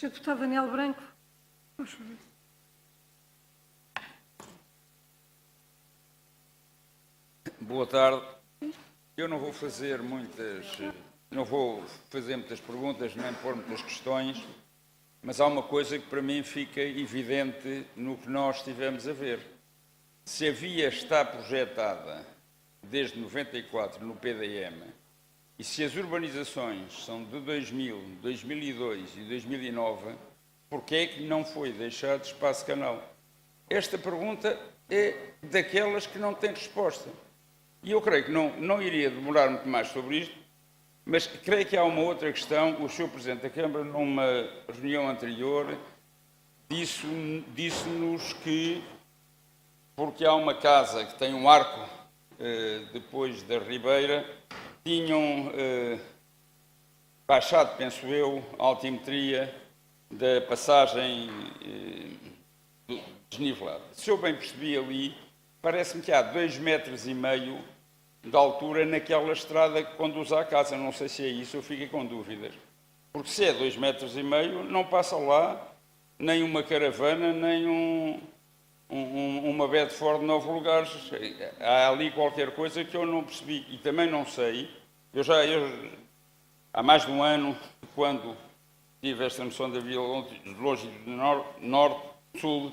Sr. Deputado Daniel Branco. Boa tarde. Eu não vou fazer muitas perguntas, nem pôr muitas questões, mas há uma coisa que para mim fica evidente no que nós estivemos a ver. Se a via está projetada desde 94 no PDM e se as urbanizações são de 2000, 2002 e 2009, porquê é que não foi deixado espaço canal? Esta pergunta é daquelas que não têm resposta. E eu creio que não iria demorar muito mais sobre isto, mas creio que há uma outra questão. O Sr. Presidente da Câmara, numa reunião anterior, disse-nos que, porque há uma casa que tem um arco depois da Ribeira, tinham baixado, penso eu, a altimetria da passagem desnivelada. Se eu bem percebi ali, parece-me que há 2,5 metros de altura naquela estrada que conduz à casa. Não sei se é isso, eu fiquei com dúvidas. Porque se é 2,5 metros, não passa lá nem uma caravana, nem uma Bedford de 9 lugares. Há ali qualquer coisa que eu não percebi. E também não sei, há mais de um ano, quando tive esta noção da via longe do norte-sul,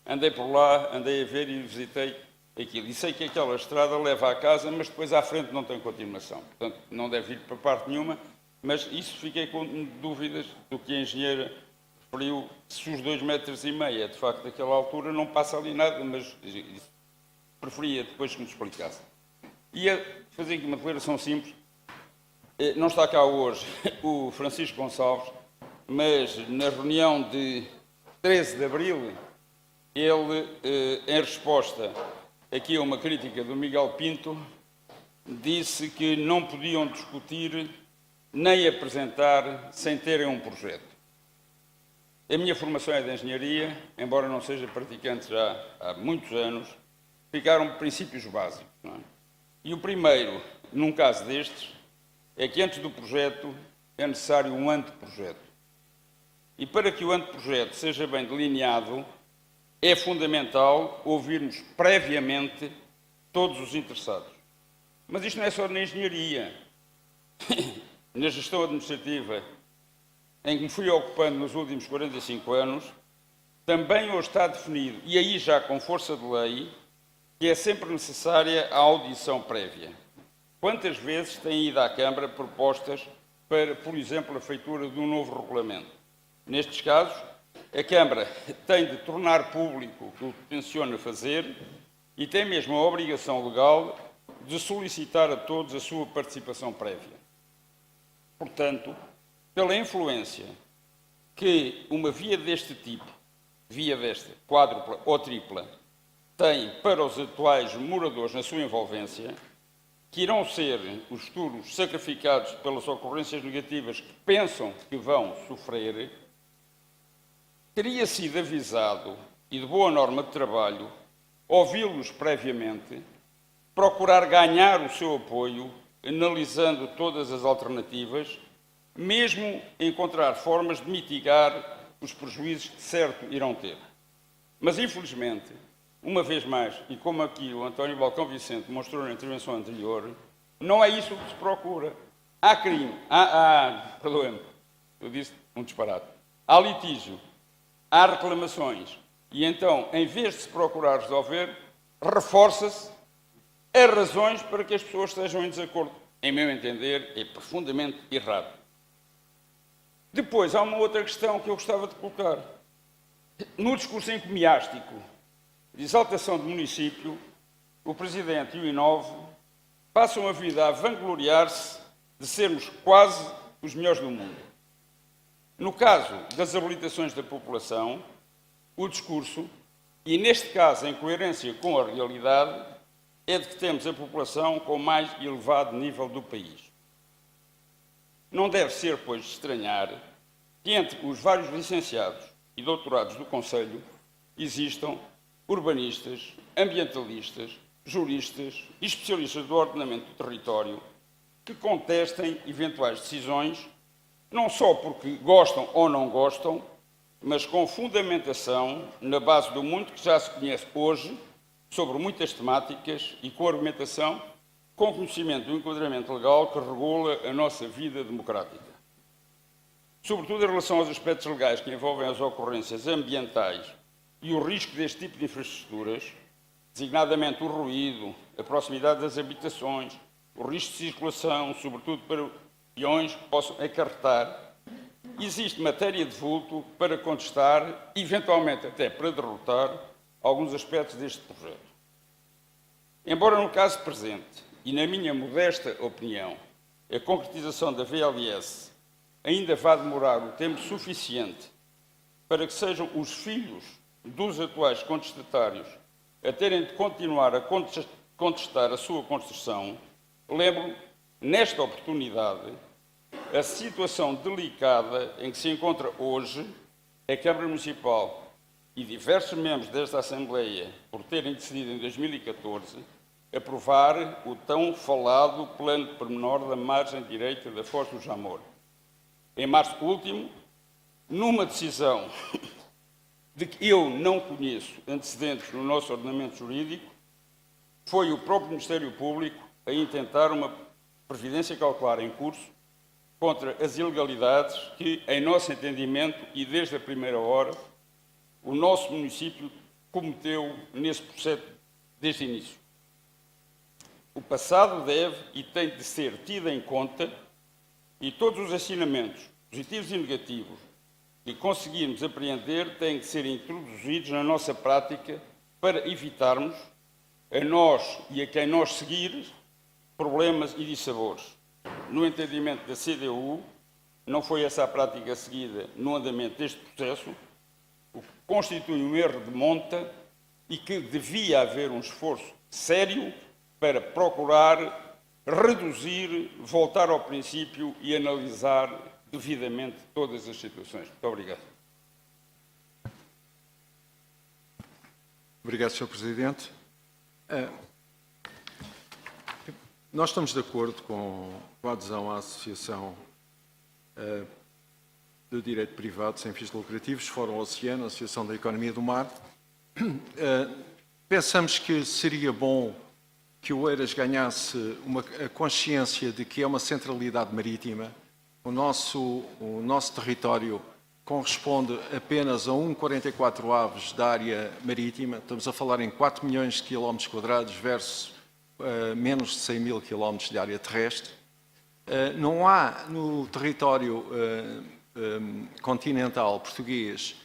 andei por lá, andei a ver e visitei aquilo. E sei que aquela estrada leva à casa, mas depois à frente não tem continuação. Portanto, não deve ir para parte nenhuma, mas isso fiquei com dúvidas do que a engenheira referiu. Se os 2,5 metros é de facto daquela altura, não passa ali nada, mas preferia depois que me explicasse. Ia fazer aqui uma declaração simples. Não está cá hoje o Francisco Gonçalves, mas na reunião de 13 de abril, ele, em resposta aqui a uma crítica do Miguel Pinto, disse que não podiam discutir nem apresentar sem terem um projeto. A minha formação é de engenharia, embora não seja praticante já há muitos anos, ficaram princípios básicos. Não é? E o primeiro, num caso destes, é que antes do projeto é necessário um anteprojeto. E para que o anteprojeto seja bem delineado, é fundamental ouvirmos previamente todos os interessados. Mas isto não é só na engenharia. Na gestão administrativa, em que me fui ocupando nos últimos 45 anos, também hoje está definido, e aí já com força de lei, que é sempre necessária a audição prévia. Quantas vezes têm ido à Câmara propostas para, por exemplo, a feitura de um novo regulamento? Nestes casos, a Câmara tem de tornar público o que tenciona fazer e tem mesmo a obrigação legal de solicitar a todos a sua participação prévia. Portanto, pela influência que uma via deste tipo, via desta, quádrupla ou tripla, tem para os atuais moradores na sua envolvência, que irão ser os futuros sacrificados pelas ocorrências negativas que pensam que vão sofrer, teria sido avisado, e de boa norma de trabalho, ouvi-los previamente, procurar ganhar o seu apoio, analisando todas as alternativas, mesmo encontrar formas de mitigar os prejuízos que, certo, irão ter. Mas, infelizmente, uma vez mais, e como aqui o António Balcão Vicente mostrou na intervenção anterior, não é isso que se procura. Há crime, perdoem-me, eu disse um disparate, há litígio, há reclamações, e então, em vez de se procurar resolver, reforça-se as razões para que as pessoas estejam em desacordo. Em meu entender, é profundamente errado. Depois, há uma outra questão que eu gostava de colocar. No discurso encomiástico de exaltação do município, o Presidente e o Inove passam a vida a vangloriar-se de sermos quase os melhores do mundo. No caso das habilitações da população, o discurso, e neste caso em coerência com a realidade, é de que temos a população com o mais elevado nível do país. Não deve ser, pois, de estranhar que entre os vários licenciados e doutorados do Conselho existam urbanistas, ambientalistas, juristas e especialistas do ordenamento do território que contestem eventuais decisões não só porque gostam ou não gostam, mas com fundamentação na base do muito que já se conhece hoje sobre muitas temáticas e com argumentação, com conhecimento do enquadramento legal que regula a nossa vida democrática. Sobretudo em relação aos aspectos legais que envolvem as ocorrências ambientais e o risco deste tipo de infraestruturas, designadamente o ruído, a proximidade das habitações, o risco de circulação, sobretudo para peões que possam acarretar, existe matéria de vulto para contestar, eventualmente até para derrotar, alguns aspectos deste projeto. Embora no caso presente, e na minha modesta opinião, a concretização da VLS ainda vá demorar o tempo suficiente para que sejam os filhos dos atuais contestatários a terem de continuar a contestar a sua construção, lembro, nesta oportunidade, a situação delicada em que se encontra hoje a Câmara Municipal e diversos membros desta Assembleia por terem decidido em 2014 aprovar o tão falado plano de pormenor da margem direita da Foz do Jamor. Em março último, numa decisão de que eu não conheço antecedentes no nosso ordenamento jurídico, foi o próprio Ministério Público a intentar uma previdência cautelar em curso contra as ilegalidades que, em nosso entendimento e desde a primeira hora, o nosso município cometeu nesse processo desde o início. O passado deve e tem de ser tido em conta e todos os ensinamentos, positivos e negativos, que conseguirmos apreender têm de ser introduzidos na nossa prática para evitarmos, a nós e a quem nós seguir, problemas e dissabores. No entendimento da CDU, não foi essa a prática seguida no andamento deste processo, o que constitui um erro de monta e que devia haver um esforço sério para procurar reduzir, voltar ao princípio e analisar devidamente todas as situações. Muito obrigado. Obrigado, Sr. Presidente. Nós estamos de acordo com a adesão à Associação do Direito Privado sem fins lucrativos, Fórum Oceano, Associação da Economia do Mar. Pensamos que seria bom que o Oeiras ganhasse a consciência de que é uma centralidade marítima. O nosso território corresponde apenas a 1,44 aves da área marítima. Estamos a falar em 4 milhões de quilómetros quadrados versus menos de 100 mil quilómetros de área terrestre. Não há no território continental português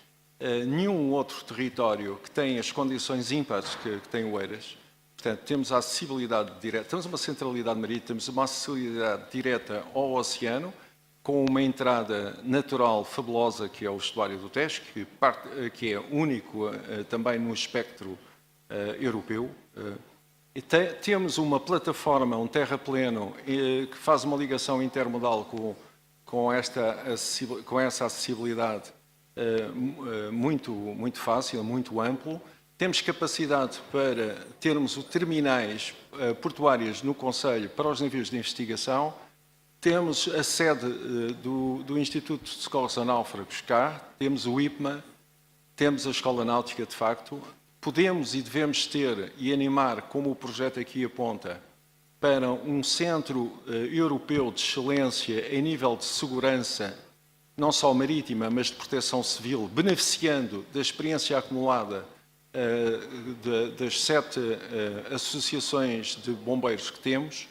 nenhum outro território que tenha as condições ímpares que tem o Oeiras. Portanto, temos a acessibilidade direta, temos uma centralidade marítima, temos uma acessibilidade direta ao oceano, com uma entrada natural fabulosa que é o estuário do Tejo, que é único também no espectro europeu. E temos uma plataforma, um terrapleno, que faz uma ligação intermodal com essa acessibilidade muito fácil, muito amplo. Temos capacidade para termos terminais portuárias no Conselho para os navios de investigação. Temos a sede do Instituto de Socorros a Náufragos cá, temos o IPMA, temos a Escola Náutica, de facto. Podemos e devemos ter e animar, como o projeto aqui aponta, para um centro europeu de excelência em nível de segurança, não só marítima, mas de proteção civil, beneficiando da experiência acumulada das 7 associações de bombeiros que temos.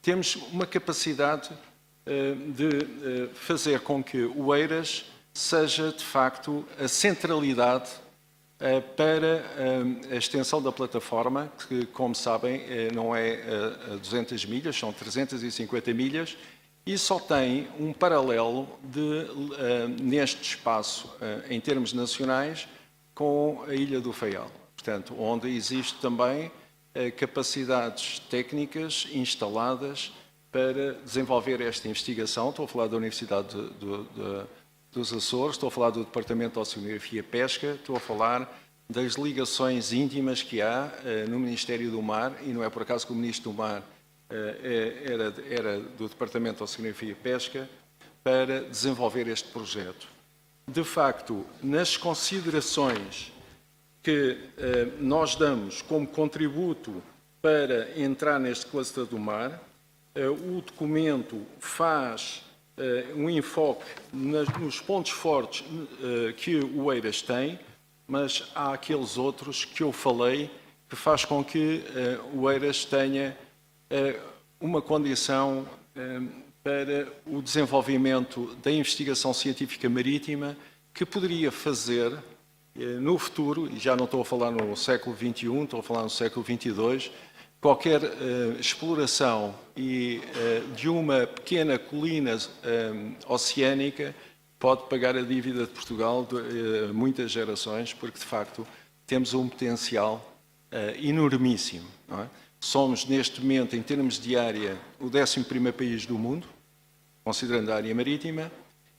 Temos uma capacidade de fazer com que o Oeiras seja, de facto, a centralidade para a extensão da plataforma, que, como sabem, não é a 200 milhas, são 350 milhas, e só tem um paralelo neste espaço, em termos nacionais, com a Ilha do Faial. Portanto, onde existe também capacidades técnicas instaladas para desenvolver esta investigação. Estou a falar da Universidade dos Açores, estou a falar do Departamento de Oceanografia e Pesca, estou a falar das ligações íntimas que há no Ministério do Mar, e não é por acaso que o Ministro do Mar era do Departamento de Oceanografia e Pesca, para desenvolver este projeto. De facto, nas considerações que nós damos como contributo para entrar neste cluster do mar, o documento faz um enfoque nos pontos fortes que o Oeiras tem, mas há aqueles outros que eu falei que faz com que o Oeiras tenha uma condição para o desenvolvimento da investigação científica marítima que poderia fazer no futuro, e já não estou a falar no século XXI, estou a falar no século XXII, qualquer exploração de uma pequena colina oceânica pode pagar a dívida de Portugal de muitas gerações, porque de facto temos um potencial enormíssimo. Não é? Somos neste momento, em termos de área, o 11º país do mundo, considerando a área marítima,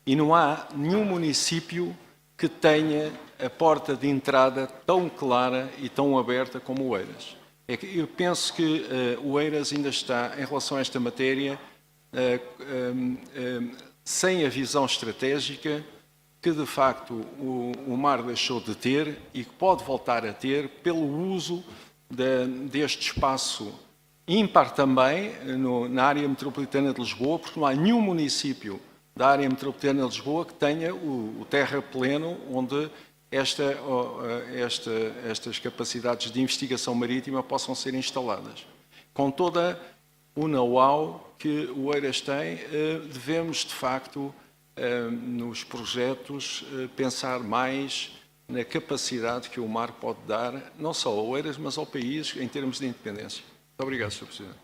e não há nenhum município que tenha a porta de entrada tão clara e tão aberta como o Oeiras. Eu penso que o Oeiras ainda está, em relação a esta matéria, sem a visão estratégica que, de facto, o mar deixou de ter e que pode voltar a ter pelo uso deste espaço ímpar também na área metropolitana de Lisboa, porque não há nenhum município da área metropolitana de Lisboa que tenha o terrapleno onde estas capacidades de investigação marítima possam ser instaladas. Com toda o know-how que o Oeiras tem, devemos, de facto, nos projetos, pensar mais na capacidade que o mar pode dar, não só ao Oeiras, mas ao país, em termos de independência. Muito obrigado, Sr. Presidente.